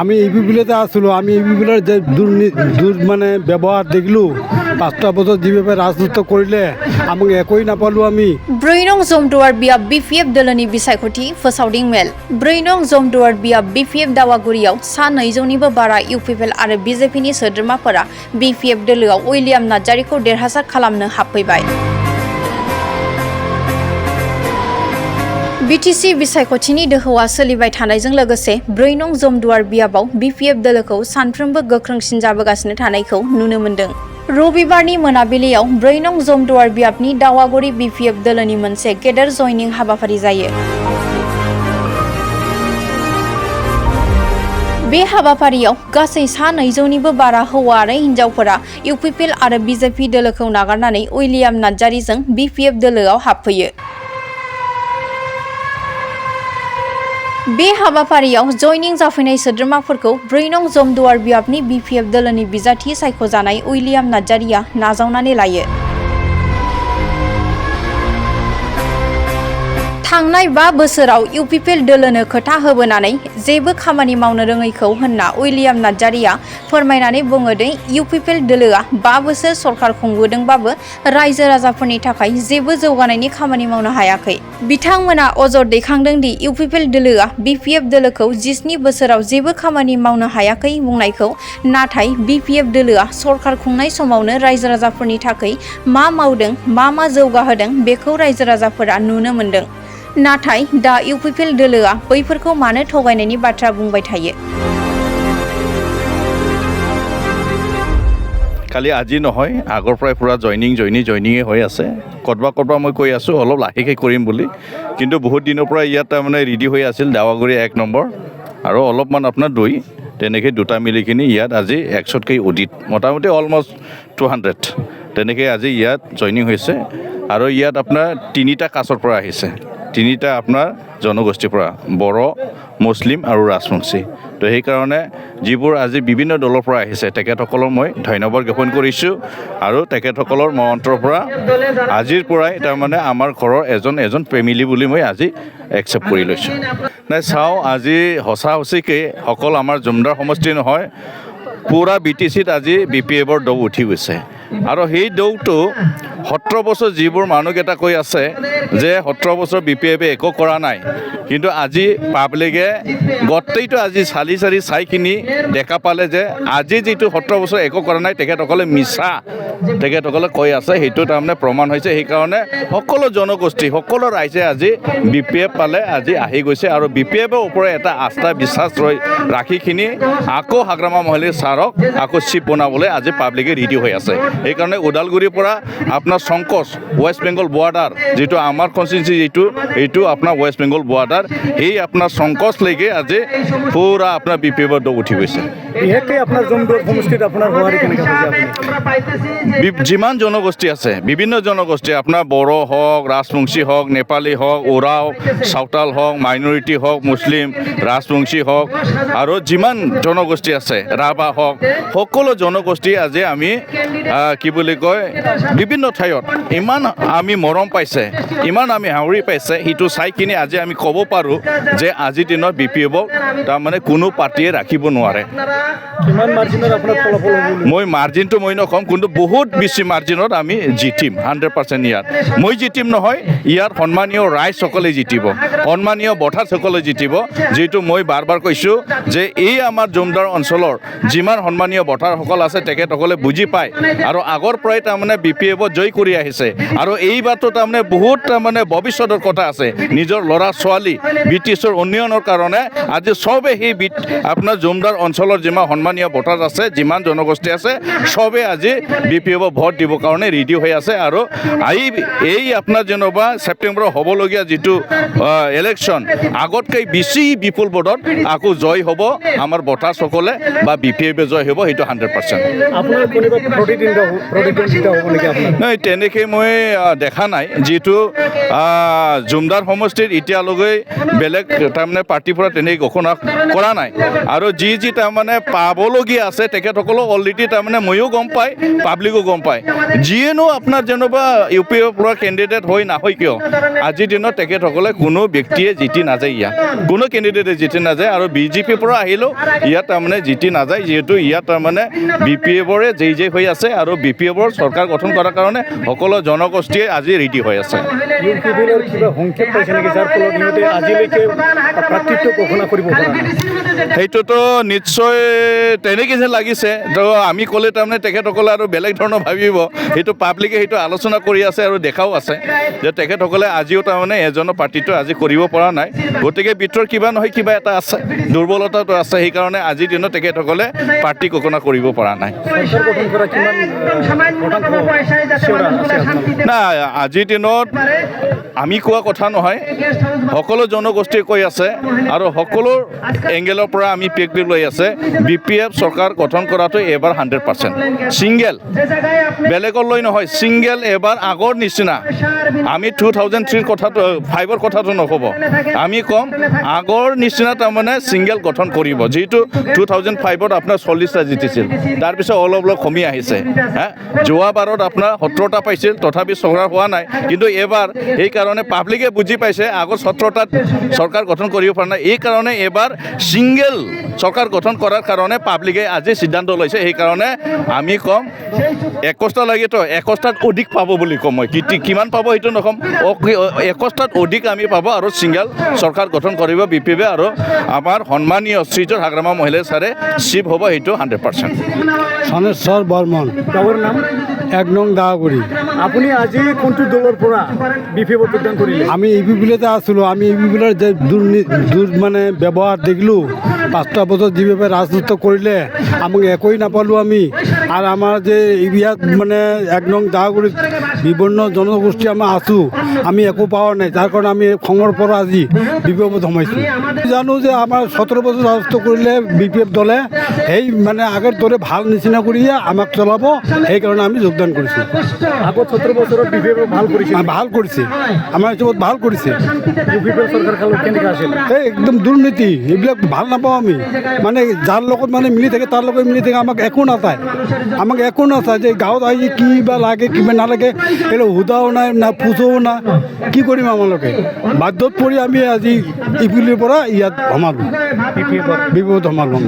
আমি ইউপিপিএলতে আছিলো আমি ইউপিপিএলের যে মানে ব্যবহার দেখলো 5টা বছর যেভাবে রাজনীতি করলে আমাকে একই না পালো আমি ব্রৈনং জমদুয়ার বিয়া বিপিএফ দলनि बिसायख'थि फोसावदिं मेल ब्रैनं जमदुवार बिया बिपिएफ दावागुरियाव सा 200निबो बारा इउपिपिएल आरो बिजेपिनि सोद्रोमाफोरा बिपिएफ दोलोआव उइलियाम नार्जारिखौ देरहासार खालामनो हाबफैबाय। बिटिसि बिसायख'थिनि दोहौआ सोलिबाय थानायजों लोगोसे ब्रैनं जमदुवार बियाबाव बिपिएफ दोलोखौ सानफ्रोमबो गोख्रोंसिन जाबोगासिनो थानायखौ नुनो मोन्दों। रबिबारनि मोनाबिलियाव ब्रैनं जमदुवार बियाबनि दावागुरि बिपिएफ दोलोनि मोनसे गेदेर जयनिं हाबाफारि जायो। बे हाबाफारियाव गासै सा 200निबो बारा हौवा आरो हिन्जावफोरा इउपिपिएल आरो बिजेपि दोलोखौ नागारनानै उइलियाम नार्जारिजों बिपिएफ दोलोआव हाबफैयो। बे हाबाफारियाव जयनिं जाफैनाय सोद्रोमाफोरखौ ब्रैनं जमदुवार बियाबनि बिपिएफ दोलोनि बिजाथि सायख'जानाय उइलियाम नार्जारिया नाजावनानै लायो। थांनाय 5 बोसोराव इउपिपिएल दोलोनो खोथा होबोनानै जेबो खामानि मावनो रोङैखौ होनना उइलियाम नार्जारिया फोरमायनानै बुङो दि इउपिपिएल दोलोआ 5 बोसोर सरकार खुंबोदोंबाबो रायजो राजाफोरनि थाखाय जेबो जौगानायनि खामानि मावनो हायाखै। बिथांमोना अजद दैखांदों दि इउपिपिएल दोलोआ बिपिएफ दोलोखौ 17 बोसोराव जेबो खामानि मावनो हायाखै बुंनायखौ, नाथाय बिपिएफ दोलोआ सरकार खुंनाय समावनो रायजो राजाफोरनि थाखाय मा मावदों, मा जौगाहोदों बेखौ रायजो राजाफोरा नुनो मोन्दों। नाथाय दा इउपिपिएल दोलोआ बैफोरखौ मानो थगायनायनि बाथ्रा बुंबाय थायो। खाली আজি নহয় আগৰ পৰাই পুৰা জয়নিঙে হৈ আছে। কতবা মই কৈ আছোঁ অলপ লাহেকৈ কৰিম বুলি, কিন্তু বহুত দিনৰ পৰা ইয়াত তাৰমানে ৰেডি হৈ আছিল দাৱাগুৰি 1 নম্বৰ আৰু অলপমান আপোনাৰ 2 তেনেকৈ দুটা মিলিকিনি ইয়াত আজি 100তকৈ অধিক মোটামুটি অলমষ্ট 200 তেনেকৈ আজি ইয়াত জইনিং হৈছে। আৰু ইয়াত আপোনাৰ 3টা কাষ্টৰ পৰা আহিছে, 3টা আপোনাৰ জনগোষ্ঠীৰ পৰা, বড়ো, মুছলিম আৰু ৰাজবংশী। তো সেইকাৰণে যিবোৰ আজি বিভিন্ন দলৰ পৰা আহিছে তেখেতসকলক মই ধন্যবাদ জ্ঞাপন কৰিছোঁ। আৰু তেখেতসকলৰ মন্ত্ৰৰ পৰা আজিৰ পৰাই তাৰমানে আমাৰ ঘৰৰ এজন ফেমিলি বুলি মই আজি একচেপ্ট কৰি লৈছোঁ। নাই চাওঁ আজি সঁচাকৈ অকল আমাৰ জুমদাৰ সমষ্টি নহয়, পুৰা বিটিচিত আজি বিপিএফৰ দৌ উঠি গৈছে। আৰু সেই দৌটো 17 বছৰ যিবোৰ মানুহকেইটা কৈ আছে যে 17 বছৰ বিপিএফে একো কৰা নাই, কিন্তু আজি পাব্লিকে গোটেইটো আজি চাইখিনি দেখা পালে যে আজি যিটো 17 বছৰ একো কৰা নাই তেখেতসকলে মিছা তেখেতসকলে কৈ আছে, সেইটো তাৰমানে প্ৰমাণ হৈছে। সেইকাৰণে সকলো জনগোষ্ঠী সকলো ৰাইজে আজি বিপিএফ পালে আজি আহি গৈছে। আৰু বিপিএফৰ ওপৰত এটা আস্থা বিশ্বাস ৰাখিখিনি আকৌ হাগ্ৰামা মহলী ছাৰক আকৌ চিফ বনাবলৈ আজি পাব্লিকে ৰেডি হৈ আছে। সেইকাৰণে ওদালগুৰিৰ পৰা আপোনাৰ সংকোচ ৱেষ্ট বেংগল বৰ্ডাৰ যিটো আমাৰ কনষ্টিটুৱেঞ্চি এইটো আপোনাৰ ৱেষ্ট বেংগল বৰ্ডাৰ, সেই আপোনাৰ সংকোচলৈকে আজি পুৰা আপোনাৰ বিপিএফৰ দৌ উঠি গৈছে। বিশেষকৈ আপোনাৰ জমদুৱাৰ সমষ্টিত আপোনাৰ হোৱাৰী কেনেকৈ হৈছে? যিমান জনগোষ্ঠী আছে, বিভিন্ন জনগোষ্ঠী আপোনাৰ বড়ো হওক, ৰাজবংশী হওক, নেপালী হওক, ওৰাও, চাওতাল হওক, মাইনৰিটি হওক, মুছলিম, ৰাজবংশী হওক, আৰু যিমান জনগোষ্ঠী আছে, ৰাভা হওক, সকলো জনগোষ্ঠী আজি আমি কি বুলি কয় বিভিন্ন ঠাইত ইমান আমি মৰম পাইছে, ইমান আমি হাউৰি পাইছে, সেইটো চাইকিনি আজি আমি ক'ব পাৰোঁ যে আজিৰ দিনত বিপিএফক তাৰমানে কোনো পাৰ্টীয়ে ৰাখিব নোৱাৰে। কিমান মাৰ্জিনত আপোনাৰ ফলাফল হ'ব? মই মাৰ্জিনটো মই নকম, কিন্তু বহুত বেছি মাৰ্জিনত আমি জিতিম 100% ইয়াত। মই জিতিম নহয়, ইয়াত সন্মানীয় ৰাইজসকলে জিতিব, সন্মানীয় ভোটাৰসকলে জিতিব। যিটো মই বাৰ কৈছোঁ যে এই আমাৰ জমদাৰ অঞ্চলৰ যিমান সন্মানীয় ভোটাৰসকল আছে তেখেতসকলে বুজি পায় আৰু আগৰ পৰাই তাৰমানে বিপিএফত জয় কৰি আহিছে। আৰু এইবাৰতো তাৰমানে বহুত তাৰমানে ভৱিষ্যতৰ কথা আছে, নিজৰ ল'ৰা ছোৱালী ব্ৰিটিছৰ উন্নয়নৰ কাৰণে আজি চবে সেই আপোনাৰ জমদাৰ অঞ্চলৰ যিমান সন্মানীয় ভোটাৰ আছে, যিমান জনগোষ্ঠী আছে, চবে আজি বিপিএফক ভোট দিবৰ কাৰণে ৰেডি হৈ আছে। আৰু এই আপোনাৰ যেনিবা ছেপ্টেম্বৰত হ'বলগীয়া যিটো ইলেকশ্যন আগতকৈ বেছি বিপুল ভোটত আকৌ জয় হ'ব আমাৰ ভোটাৰসকলে বা বিপিএফে জয় হ'ব, সেইটো 100%। নাই তেনেকৈ মই দেখা নাই। যিটো জুমদাৰ সমষ্টিত এতিয়ালৈকে বেলেগ তাৰমানে পাৰ্টীৰ পৰা তেনেকৈ ঘোষণা কৰা নাই। আৰু যি তাৰমানে পাবলগীয়া আছে তেখেতসকলক অলৰেডি তাৰমানে ময়ো গম পায়, পাব্লিকো পাব্লিকো গম পায় যিয়েনো আপোনাৰ যেনিবা ইউ পি এৰ পৰা কেণ্ডিডেট হৈ নহয় কিয় আজিৰ দিনত তেখেতসকলে কোনো ব্যক্তিয়ে জিতি নাযায় ইয়াত কোনো কেণ্ডিডেটে জিতি নাযায় আৰু বিজেপিৰ পৰা আহিলেও ইয়াত তাৰমানে জিতি নাযায় যিহেতু ইয়াত তাৰমানে বি পি এফৰে জয়ী হৈ আছে আৰু বি পি এফৰ চৰকাৰ গঠন কৰাৰ কাৰণে সকলো জনগোষ্ঠীয়ে আজি ৰেডি হৈ আছে ইউপিপিএলৰ কিবা সংক্ষেপ পাইছে নেকি যাৰ ফলত সিহঁতে আজিলৈকে প্ৰাৰ্থিত্ব ঘোষণা কৰিব পৰা নাই সেইটোতো নিশ্চয় তেনেকৈ যেন লাগিছে তো আমি ক'লে তাৰমানে তেখেতসকলে আৰু বেলেগ ধৰণৰ ভাবিব সেইটো পাব্লিকে সেইটো আলোচনা কৰি আছে আৰু দেখাও আছে যে তেখেতসকলে আজিও তাৰমানে এজনৰ পাৰ্টিটো আজি কৰিব পৰা নাই গতিকে ভিতৰত কিবা নহয় কিবা এটা আছে দুৰ্বলতাটো আছে সেইকাৰণে আজিৰ দিনত তেখেতসকলে পাৰ্টি ঘোষণা কৰিব পৰা নাই চৰকাৰ গঠন কৰা কিমান না আজিৰ দিনত আমি কোৱা কথা নহয় সকলো জনগোষ্ঠীয়ে কৈ আছে আৰু সকলো এংগেলৰ পৰা আমি পেক্টিভ লৈ আছে বি পি এফ চৰকাৰ গঠন কৰাটো এবাৰ 100% ছিংগেল বেলেগৰ লৈ নহয় ছিংগেল এবাৰ আগৰ নিচিনা আমি 2003 কথাটো 5ৰ কথাটো নক'ব আমি ক'ম আগৰ নিচিনা তাৰমানে ছিংগেল গঠন কৰিব যিটো 2005ত আপোনাৰ 40টা জিতিছিল তাৰপিছত অলপ অলপ কমি আহিছে যোৱাবাৰত আপোনাৰ 17টা পাইছিল তথাপি চৰকাৰ হোৱা নাই কিন্তু এবাৰ এইকাৰণে পাব্লিকে বুজি পাইছে আগৰ 17টাত চৰকাৰ গঠন কৰিব পৰা নাই এইকাৰণে এবাৰ ছিংগেল চৰকাৰ গঠন কৰাৰ কাৰণে পাব্লিকে আজি সিদ্ধান্ত লৈছে সেইকাৰণে আমি ক'ম 21টা লাগেতো 21টাত অধিক পাব বুলি ক'ম মই কিমান পাব সেইটো নক'ম 21টাত অধিক আমি পাব আৰু ছিংগেল চৰকাৰ গঠন কৰিব বি পি এফে আৰু আমাৰ সন্মানীয় শ্ৰীযুত হাগ্ৰামা মহিলা ছাৰে চিফ হ'ব সেইটো 100% সনেশ্বৰ বৰ্মন গাঁৱৰ নাম 1 নং দাগুৰি আপুনি আজি কোনটো দলৰ পৰা বিপিএফত যোগদান কৰিলে আমি ইউপিপিএলতে আছিলোঁ আমি ইউপিপিএলৰ যে মানে ব্যৱহাৰ দেখিলোঁ 5টা বছৰ যিভাৱে ৰাজত্ব কৰিলে আমাক একোৱেই নাপালোঁ আমি আৰু আমাৰ যে ইয়াত মানে 1 নং দাগুৰিত বিভিন্ন জনগোষ্ঠী আমাৰ আছোঁ আমি একো পোৱা নাই যাৰ কাৰণে আমি খঙৰ পৰা আজি বি পি এফত সোমাইছোঁ জানো যে আমাৰ 17 বছৰ ৰাজত্ব কৰিলে বি পি এফ দলে সেই মানে আগৰ দৰে ভাল নিচিনা কৰিয়ে আমাক চলাব সেইকাৰণে আমি যোগদান কৰিছোঁ আগত 17 বছৰত বিপিএফ ভাল কৰিছে আমাৰ হিচাপত ভাল কৰিছে ইউপিপিএল চৰকাৰ কালত কেনেকৈ আছিল এই একদম দুৰ্নীতি এইবিলাক ভাল নাপাওঁ আমি মানে যাৰ লগত মানে মিলি থাকে তাৰ লগত মিলি থাকে আমাক একো নাচায় যে গাঁৱত আহি কি বা লাগে কিবা নালাগে এইবিলাক সোধাও নাই না পুজোও নাই কি কৰিম আমালোকে বাধ্যত পৰি আমি আজি ইপিলিৰ পৰা ইয়াত সোমালোঁ বি পি এফত সোমালোঁ